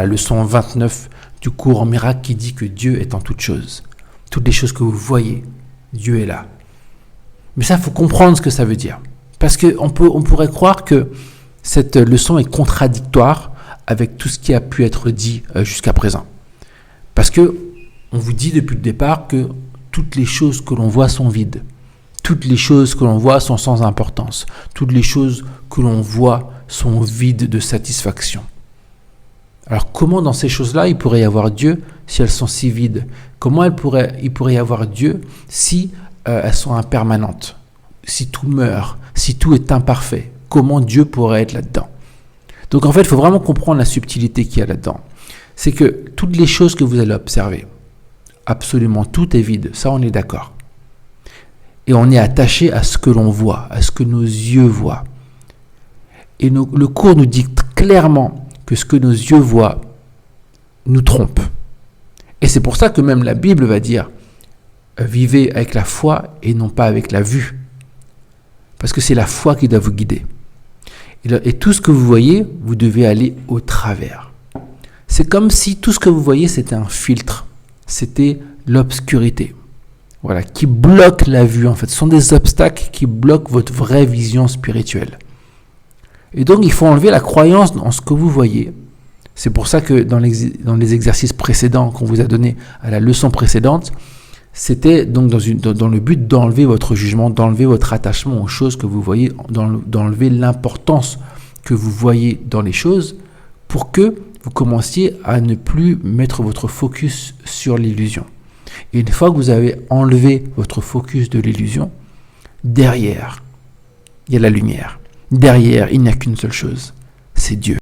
la leçon 29 du cours en miracle qui dit que Dieu est en toutes choses. Toutes les choses que vous voyez, Dieu est là. Mais ça, il faut comprendre ce que ça veut dire. Parce qu'on pourrait croire que cette leçon est contradictoire avec tout ce qui a pu être dit jusqu'à présent. Parce que on vous dit depuis le départ que toutes les choses que l'on voit sont vides. Toutes les choses que l'on voit sont sans importance. Toutes les choses que l'on voit sont vides de satisfaction. Alors comment dans ces choses-là il pourrait y avoir Dieu si elles sont si vides? Comment il pourrait y avoir Dieu si elles sont impermanentes? Si tout meurt, si tout est imparfait, comment Dieu pourrait être là-dedans? Donc en fait, il faut vraiment comprendre la subtilité qu'il y a là-dedans. C'est que toutes les choses que vous allez observer, absolument tout est vide, ça on est d'accord. Et on est attaché à ce que l'on voit, à ce que nos yeux voient. Et le cours nous dit clairement que ce que nos yeux voient nous trompe. Et c'est pour ça que même la Bible va dire vivez avec la foi et non pas avec la vue. Parce que c'est la foi qui doit vous guider. Et tout ce que vous voyez, vous devez aller au travers. C'est comme si tout ce que vous voyez, c'était un filtre. C'était l'obscurité. Voilà, qui bloque la vue en fait. Ce sont des obstacles qui bloquent votre vraie vision spirituelle. Et donc, il faut enlever la croyance en ce que vous voyez. C'est pour ça que dans les exercices précédents qu'on vous a donnés à la leçon précédente, c'était donc dans le but d'enlever votre jugement, d'enlever votre attachement aux choses que vous voyez, d'enlever l'importance que vous voyez dans les choses pour que vous commenciez à ne plus mettre votre focus sur l'illusion. Et une fois que vous avez enlevé votre focus de l'illusion, derrière, il y a la lumière. Derrière, il n'y a qu'une seule chose, c'est Dieu.